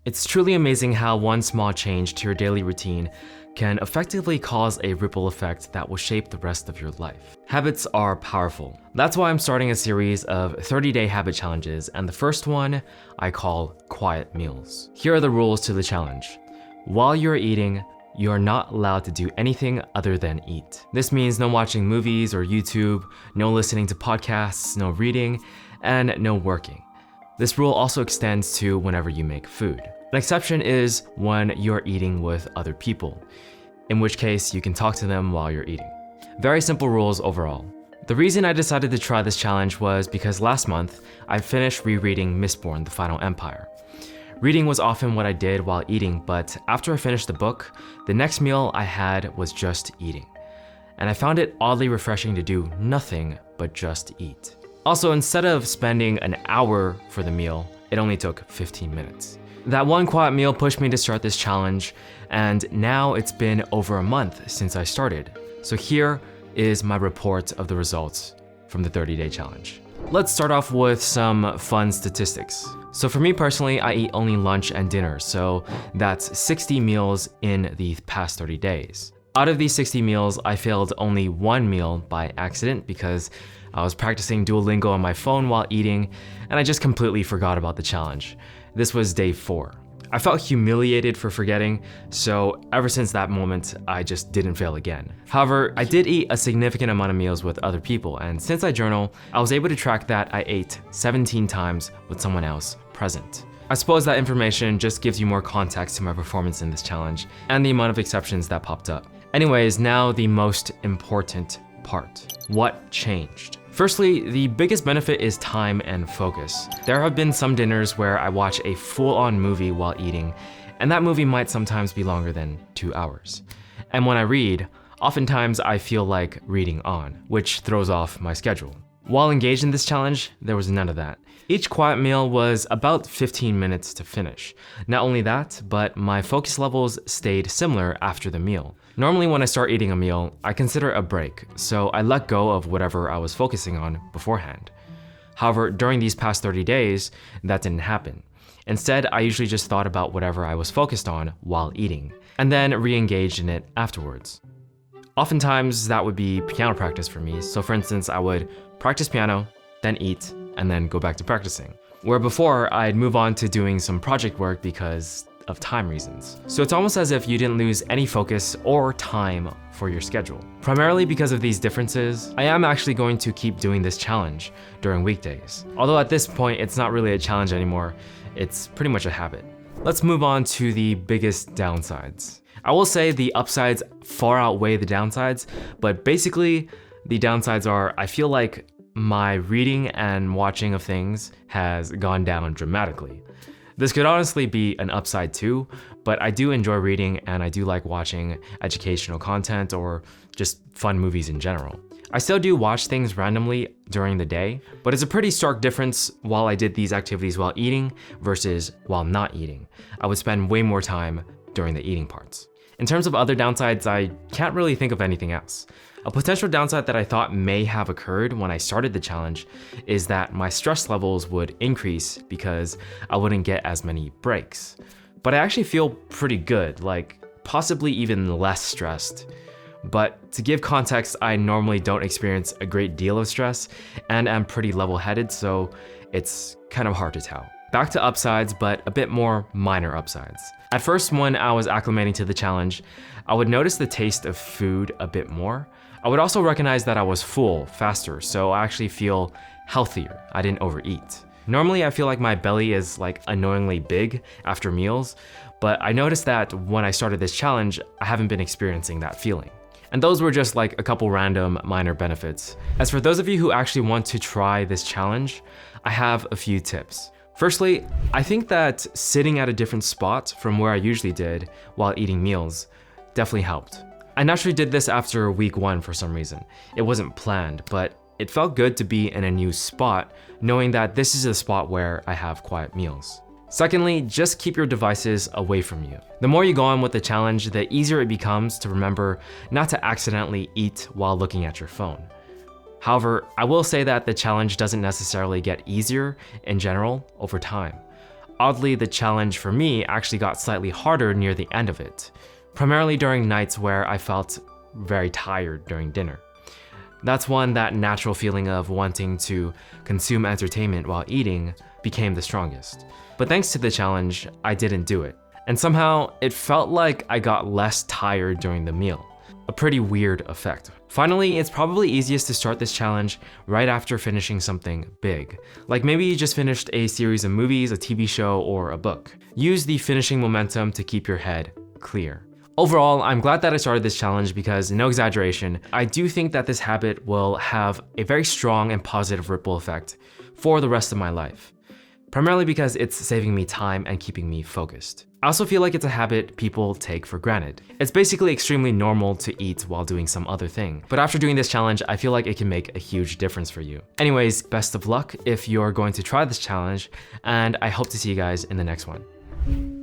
It's truly amazing how one small change to your daily routine can effectively cause a ripple effect that will shape the rest of your life. Habits are powerful. That's why I'm starting a series of 30-day habit challenges, and the first one I call Quiet Meals. Here are the rules to the challenge. While you're eating, you are not allowed to do anything other than eat. This means no watching movies or YouTube, no listening to podcasts, no reading, and no working. This rule also extends to whenever you make food. An exception is when you're eating with other people, in which case you can talk to them while you're eating. Very simple rules overall. The reason I decided to try this challenge was because last month I finished rereading Mistborn: The Final Empire. Reading was often what I did while eating, but after I finished the book, the next meal I had was just eating. And I found it oddly refreshing to do nothing but just eat. Also, instead of spending an hour for the meal, it only took 15 minutes. That one quiet meal pushed me to start this challenge, and now it's been over a month since I started. So here is my report of the results from the 30-day challenge. Let's start off with some fun statistics. So for me personally, I eat only lunch and dinner, so that's 60 meals in the past 30 days. Out of these 60 meals, I failed only one meal by accident because I was practicing Duolingo on my phone while eating, and I just completely forgot about the challenge. This was day 4. I felt humiliated for forgetting, so ever since that moment, I just didn't fail again. However, I did eat a significant amount of meals with other people, and since I journal, I was able to track that I ate 17 times with someone else present. I suppose that information just gives you more context to my performance in this challenge and the amount of exceptions that popped up. Anyways, now the most important part. What changed? Firstly, the biggest benefit is time and focus. There have been some dinners where I watch a full-on movie while eating, and that movie might sometimes be longer than 2 hours. And when I read, oftentimes I feel like reading on, which throws off my schedule. While engaged in this challenge, there was none of that. Each quiet meal was about 15 minutes to finish. Not only that, but my focus levels stayed similar after the meal. Normally when I start eating a meal, I consider a break, so I let go of whatever I was focusing on beforehand. However, during these past 30 days, that didn't happen. Instead, I usually just thought about whatever I was focused on while eating, and then re-engaged in it afterwards. Oftentimes, that would be piano practice for me, so for instance, I would practice piano, then eat, and then go back to practicing. Where before, I'd move on to doing some project work because of time reasons. So it's almost as if you didn't lose any focus or time for your schedule. Primarily because of these differences, I am actually going to keep doing this challenge during weekdays. Although at this point, it's not really a challenge anymore, it's pretty much a habit. Let's move on to the biggest downsides. I will say the upsides far outweigh the downsides, but basically the downsides are I feel like my reading and watching of things has gone down dramatically. This could honestly be an upside too, but I do enjoy reading and I do like watching educational content or just fun movies in general. I still do watch things randomly during the day, but it's a pretty stark difference while I did these activities while eating versus while not eating. I would spend way more time during the eating parts. In terms of other downsides, I can't really think of anything else. A potential downside that I thought may have occurred when I started the challenge is that my stress levels would increase because I wouldn't get as many breaks. But I actually feel pretty good, like possibly even less stressed. But to give context, I normally don't experience a great deal of stress and am pretty level-headed, so it's kind of hard to tell. Back to upsides, but a bit more minor upsides. At first, when I was acclimating to the challenge, I would notice the taste of food a bit more. I would also recognize that I was full faster, so I actually feel healthier. I didn't overeat. Normally, I feel like my belly is like annoyingly big after meals, but I noticed that when I started this challenge, I haven't been experiencing that feeling. And those were just like a couple random minor benefits. As for those of you who actually want to try this challenge, I have a few tips. Firstly, I think that sitting at a different spot from where I usually did while eating meals definitely helped. I naturally did this after week 1 for some reason. It wasn't planned, but it felt good to be in a new spot, knowing that this is a spot where I have quiet meals. Secondly, just keep your devices away from you. The more you go on with the challenge, the easier it becomes to remember not to accidentally eat while looking at your phone. However, I will say that the challenge doesn't necessarily get easier in general over time. Oddly, the challenge for me actually got slightly harder near the end of it, primarily during nights where I felt very tired during dinner. That's when that natural feeling of wanting to consume entertainment while eating became the strongest. But thanks to the challenge, I didn't do it. And somehow, it felt like I got less tired during the meal. A pretty weird effect. Finally, it's probably easiest to start this challenge right after finishing something big. Like maybe you just finished a series of movies, a TV show, or a book. Use the finishing momentum to keep your head clear. Overall, I'm glad that I started this challenge because, no exaggeration, I do think that this habit will have a very strong and positive ripple effect for the rest of my life. Primarily because it's saving me time and keeping me focused. I also feel like it's a habit people take for granted. It's basically extremely normal to eat while doing some other thing. But after doing this challenge, I feel like it can make a huge difference for you. Anyways, best of luck if you're going to try this challenge, and I hope to see you guys in the next one.